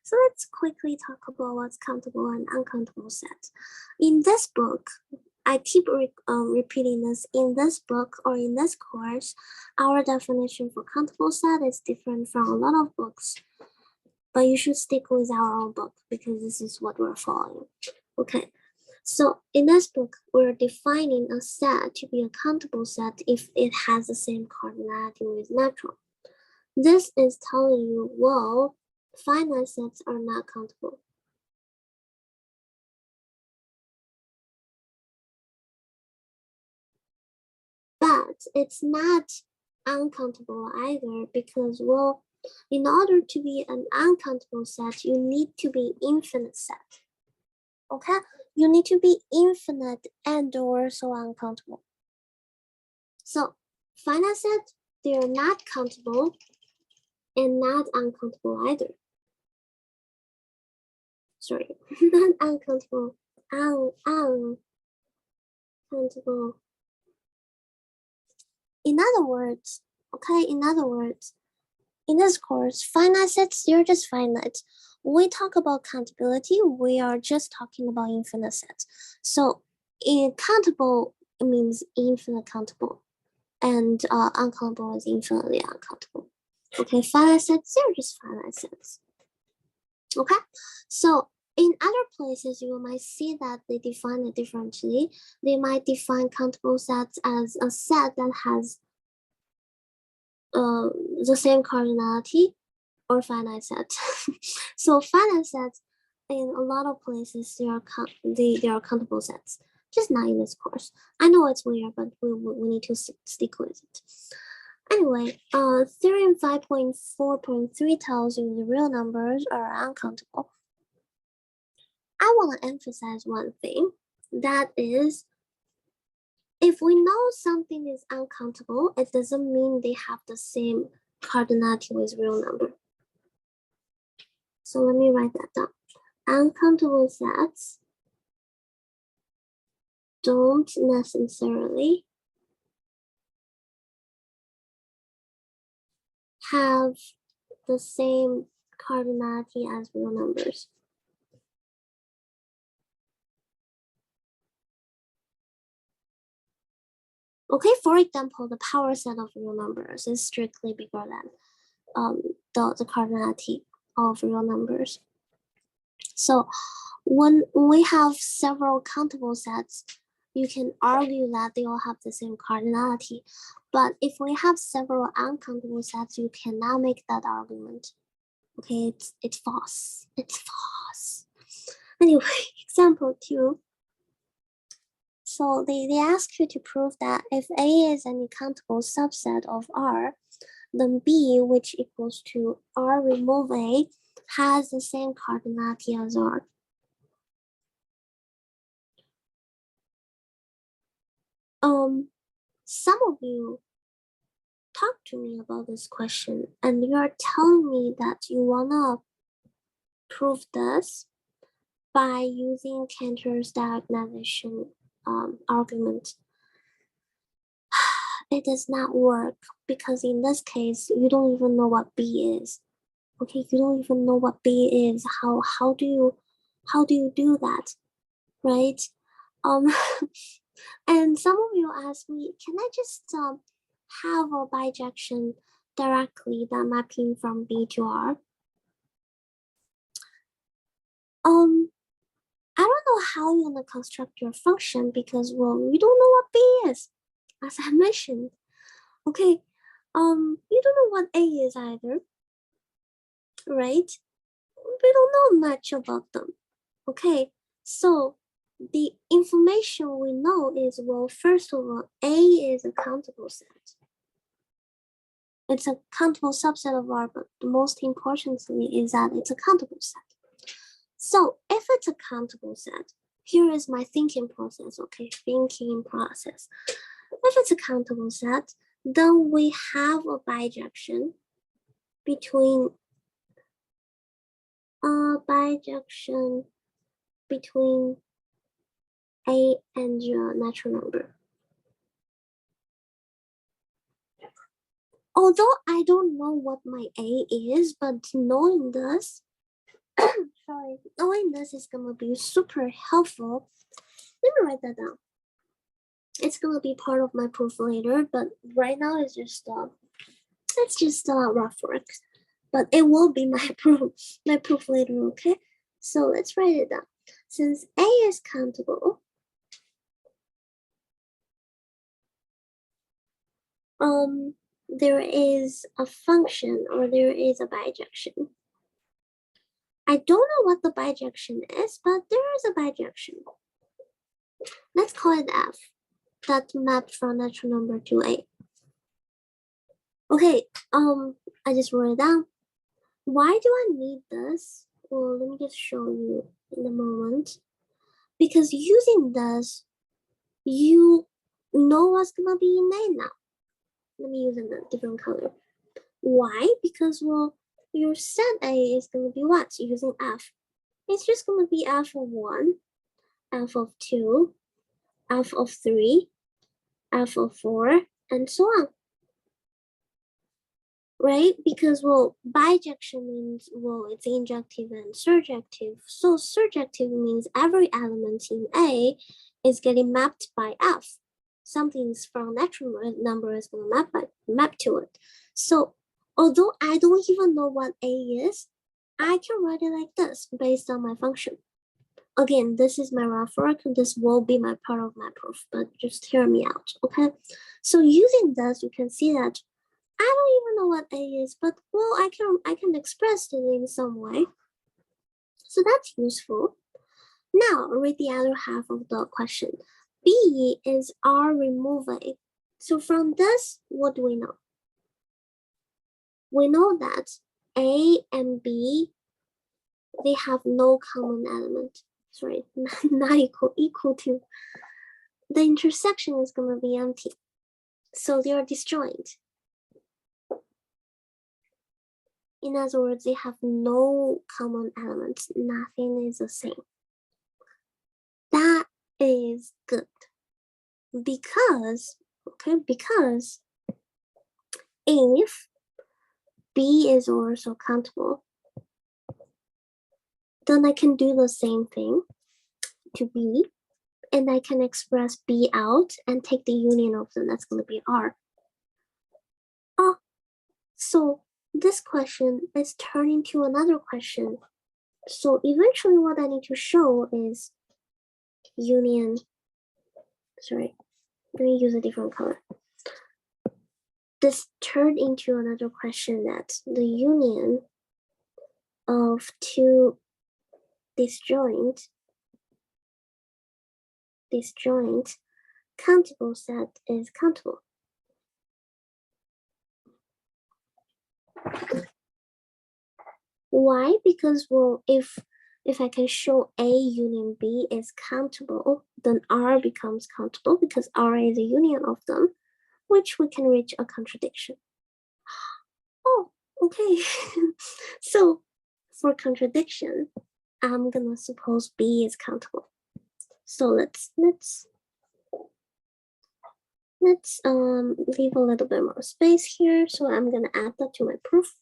So let's quickly talk about what's countable and uncountable sets. In this book, I keep repeating this. In this book or in this course, our definition for countable set is different from a lot of books. But you should stick with our own book because this is what we're following. Okay, so in this book, we're defining a set to be a countable set if it has the same cardinality with natural. This is telling you, well, finite sets are not countable. But it's not uncountable either because, well, in order to be an uncountable set, you need to be infinite set. Okay? You need to be infinite and or so uncountable. So finite sets, they are not countable and not uncountable either. Sorry, not uncountable, uncountable. In other words, in this course, finite sets, they're just finite. When we talk about countability, we are just talking about infinite sets. So countable means infinite countable, and uncountable is infinitely uncountable. Okay, finite sets, they're just finite sets. Okay, so in other places, you might see that they define it differently. They might define countable sets as a set that has the same cardinality or finite set. So finite sets in a lot of places they are countable sets, just not in this course. I know it's weird, but we need to stick with it. Anyway, theorem 5.4.3 tells you the real numbers are uncountable. I want to emphasize one thing, that is, if we know something is uncountable, it doesn't mean they have the same cardinality with real number. So let me write that down. Uncountable sets don't necessarily have the same cardinality as real numbers. Okay, for example, the power set of real numbers is strictly bigger than the cardinality of real numbers. So when we have several countable sets, you can argue that they all have the same cardinality. But if we have several uncountable sets, you cannot make that argument. Okay, it's false. It's false. Anyway, example 2. So they ask you to prove that if A is an uncountable subset of R, then B, which equals to R remove A, has the same cardinality as R. Some of you talked to me about this question, and you are telling me that you wanna prove this by using Cantor's diagonalization argument. It does not work because in this case, you don't even know what B is. Okay, you don't even know what B is. How do you do that, right? And some of you ask me, can I just have a bijection directly, that mapping from B to R? I don't know how you're gonna construct your function because, well, we don't know what B is, as I mentioned. Okay, you don't know what A is either, right? We don't know much about them. Okay, so the information we know is, well, first of all, A is a countable set. It's a countable subset of R, but the most importantly is that it's a countable set. So if it's a countable set, here is my thinking process, okay? Thinking process. If it's a countable set, then we have a bijection between A and your natural number. Although I don't know what my A is, but knowing this, Sorry, knowing this is gonna be super helpful. Let me write that down. It's gonna be part of my proof later, but right now it's just rough work. But it will be my proof later, okay? So let's write it down. Since A is countable, there is a function or there is a bijection. I don't know what the bijection is, but there is a bijection. Let's call it F. That maps from natural number to A. Okay, I just wrote it down. Why do I need this? Well, let me just show you in a moment. Because using this, you know what's gonna be in A now. Let me use a different color. Why? Because, well, your set A is gonna be what? Using F. It's just gonna be F of 1, F of 2, F of 3, F of 4, and so on. Right? Because, well, bijection means, well, it's injective and surjective. So surjective means every element in A is getting mapped by F. Something from natural number is going to map to it. So although I don't even know what A is, I can write it like this based on my function. Again, this is my rough work, and this will be my part of my proof, but just hear me out, okay? So using this, you can see that I don't even know what A is, but well, I can express it in some way. So that's useful. Now read the other half of the question. B is R remove A. So from this, what do we know? We know that A and B, they have no common element. Sorry, not equal to. The intersection is going to be empty. So they are disjoint. In other words, they have no common elements. Nothing is the same. That is good. Because if B is also countable, then I can do the same thing to B, and I can express B out and take the union of them. That's going to be R. Oh, so this question is turning to another question. So eventually what I need to show is union. Sorry, let me use a different color. This turned into another question that the union of two disjoint countable set is countable. Why? Because, well, if I can show A union B is countable, then R becomes countable because R is a union of them, which we can reach a contradiction. Oh, okay. So for contradiction, I'm gonna suppose B is countable. So let's leave a little bit more space here. So I'm gonna add that to my proof.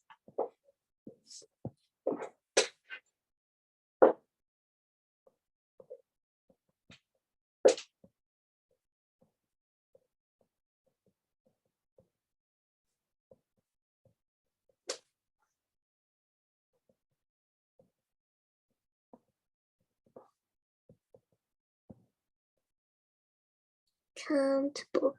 Countable.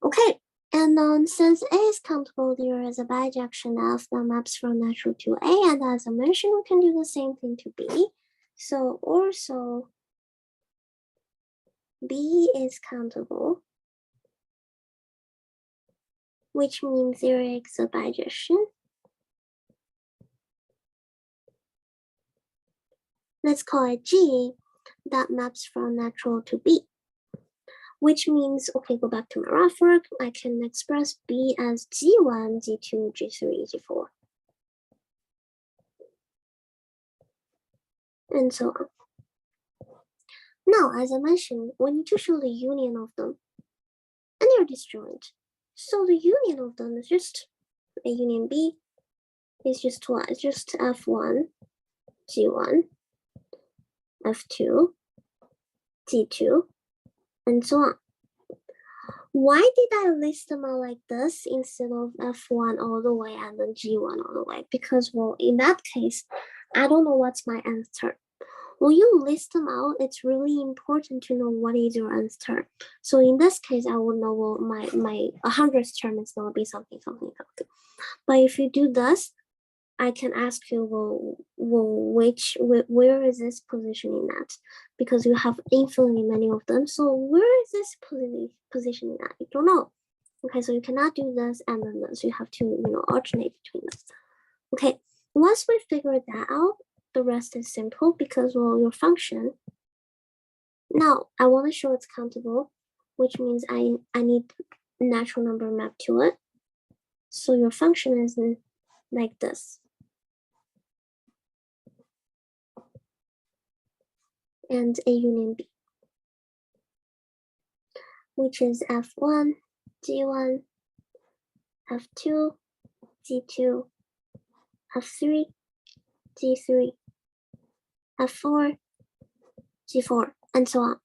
Okay, and since A is countable, there is a bijection F that maps from natural to A, and as I mentioned, we can do the same thing to B. So also B is countable, which means there is a bijection. Let's call it G that maps from natural to B, which means, okay, go back to my rough work. I can express B as G1, G2, G3, G4, and so on. Now, as I mentioned, we need to show the union of them, and they're disjoint. So the union of them is just A union B, is just what? It's just F1, G1, F2, G2, and so on. Why did I list them out like this instead of F1 all the way and then G1 all the way? Because, well, in that case, I don't know what's my nth term. When you list them out, it's really important to know what is your nth term. So in this case, I would know, well, my 100th term is going to be something. But if you do this, I can ask you, where is this positioning at? Because you have infinitely many of them. So where is this positioning at? You don't know. Okay, so you cannot do this and then this. You have to, alternate between this. Okay, once we figure that out, the rest is simple because, well, your function. Now I want to show it's countable, which means I need natural number map to it. So your function is like this. And A union B, which is F1, G1, F2, G2, F3, G3, F4, G4, and so on.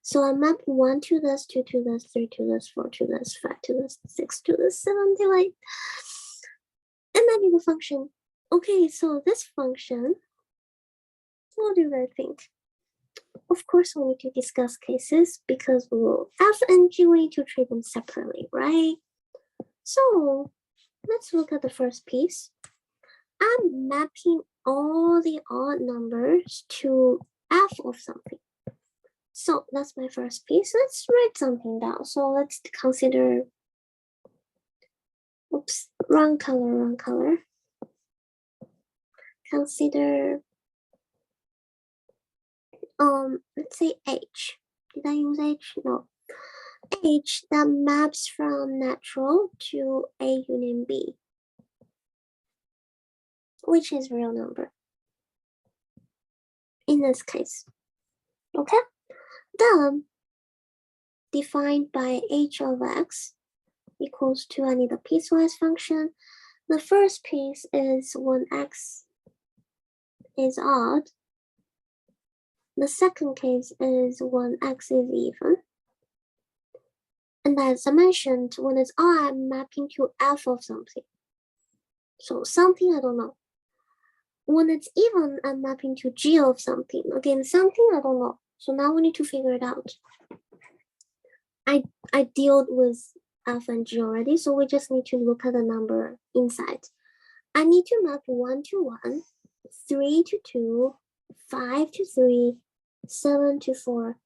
So I map 1 to this, 2 to this, 3 to this, 4 to this, 5 to this, 6 to this, 7 to 8. And that is the function. Okay, so this function, what do I think? Of course, we need to discuss cases because we will F and G, we need to treat them separately, right? So let's look at the first piece. I'm mapping all the odd numbers to F of something. So that's my first piece. Let's write something down. So let's consider, oops, wrong color. Consider, let's say H. Did I use H? No. H that maps from natural to A union B, which is real number in this case. Okay? Then defined by H of X equals to, I need a piecewise function. The first piece is when X is odd. The second case is when X is even. And as I mentioned, when it's odd, I'm mapping to F of something. So something I don't know. When it's even, I'm mapping to G of something. Again, something I don't know. So now we need to figure it out. I dealt with F and G already, so we just need to look at the number inside. I need to map 1 to 1, 3 to 2, 5 to 3, 7 to 4.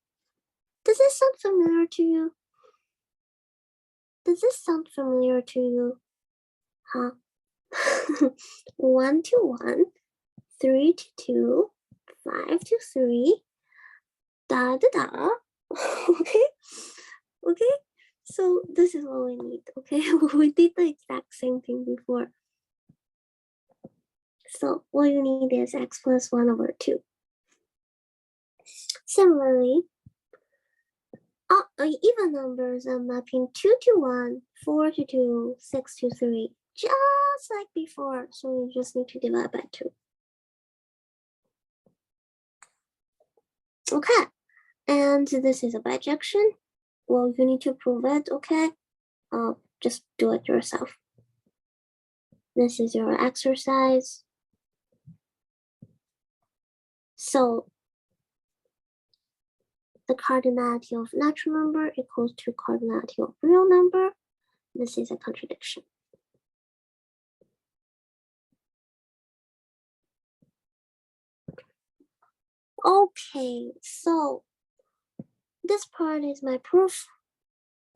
Does this sound familiar to you? Huh? 1 to 1, 3 to 2, 5 to 3, da da da. Okay, so this is what we need. Okay, we did the exact same thing before. So what you need is X plus 1 over 2. Similarly, even numbers are mapping 2 to 1, 4 to 2, 6 to 3, just like before. So you just need to divide by 2. Okay, and this is a bijection. Well, you need to prove it, okay? Just do it yourself. This is your exercise. So the cardinality of natural number equals to cardinality of real number. This is a contradiction. Okay, so this part is my proof.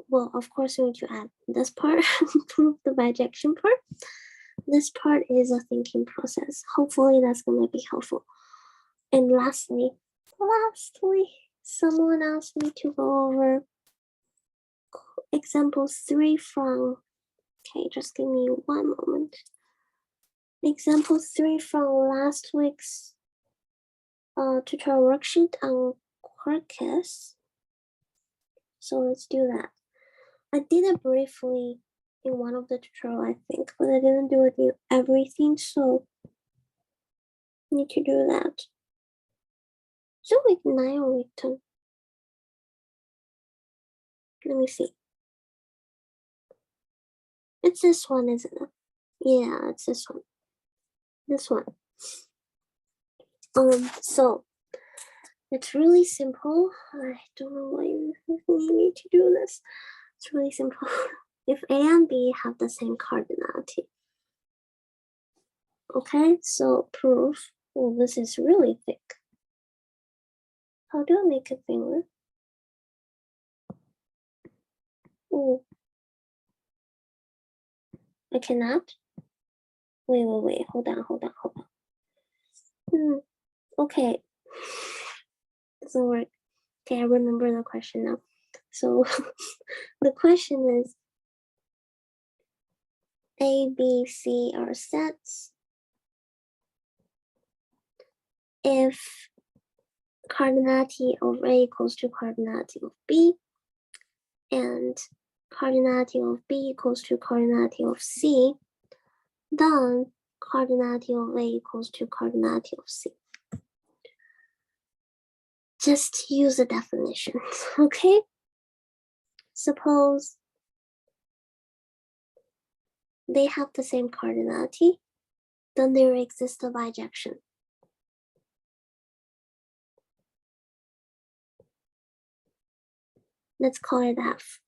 Well, of course, we need to add this part, prove the bijection part. This part is a thinking process. Hopefully that's going to be helpful. And lastly, someone asked me to go over example 3 from, okay, just give me 1 moment. Example 3 from last week's tutorial worksheet on Quarkus. So let's do that. I did it briefly in one of the tutorial, I think, but I didn't do it in everything, so I need to do that. So week 9 or week 10? Let me see. It's this one, isn't it? Yeah, it's this one. This one. So it's really simple. I don't know why you need me to do this. It's really simple. If A and B have the same cardinality. Okay, so proof. Oh, this is really thick. How do I make it thinner? Oh, I cannot. Wait. Hold on. Okay. Doesn't work. Okay, I remember the question now. So the question is A, B, C are sets if cardinality of A equals to cardinality of B and cardinality of B equals to cardinality of C, then cardinality of A equals to cardinality of C. Just use the definition, okay? Suppose they have the same cardinality, then there exists a bijection. Let's call it F.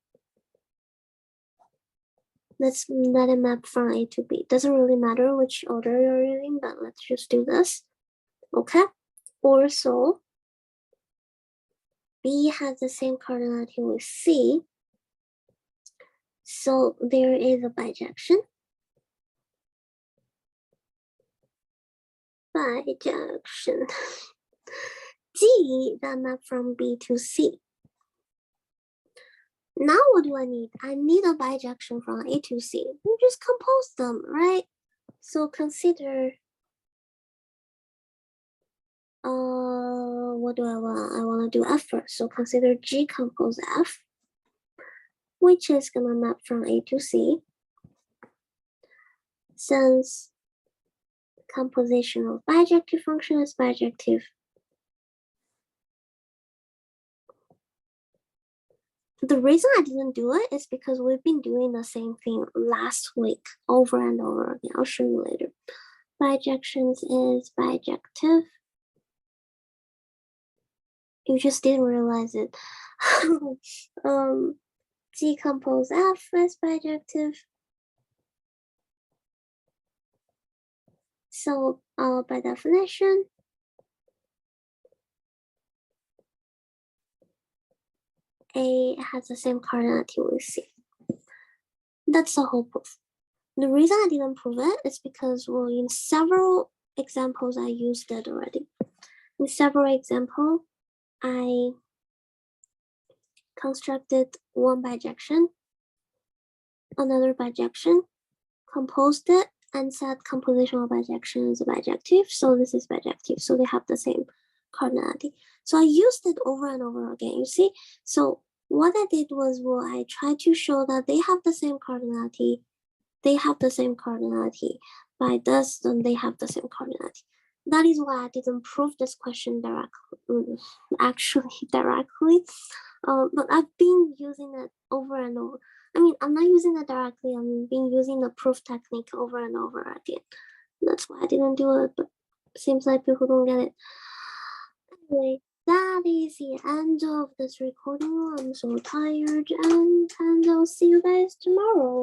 Let's let it map from A to B. Doesn't really matter which order you're using, but let's just do this. Okay? Or so B has the same cardinality with C. So there is a bijection. Bijection. D that map from B to C. Now what do I need? I need a bijection from A to C. You just compose them, right? So consider, what do I want? I want to do F first. So consider G compose F, which is gonna map from A to C. Since composition of bijective function is bijective, the reason I didn't do it is because we've been doing the same thing last week over and over again. I'll show you later. Bijections is bijective. You just didn't realize it. Decompose F as bijective. So by definition, A has the same cardinality with C. That's the whole proof. The reason I didn't prove it is because, well, in several examples, I used it already. In several examples, I constructed one bijection, another bijection, composed it, and said compositional bijection is a bijective. So this is bijective. So they have the same cardinality. So I used it over and over again, you see? So what I did was, well, I tried to show that they have the same cardinality. They have the same cardinality. By this, then they have the same cardinality. That is why I didn't prove this question directly, directly. But I've been using it over and over. I mean, I'm not using it directly. I'm been using the proof technique over and over again. That's why I didn't do it, but it seems like people don't get it. Anyway, that is the end of this recording. I'm so tired, and I'll see you guys tomorrow.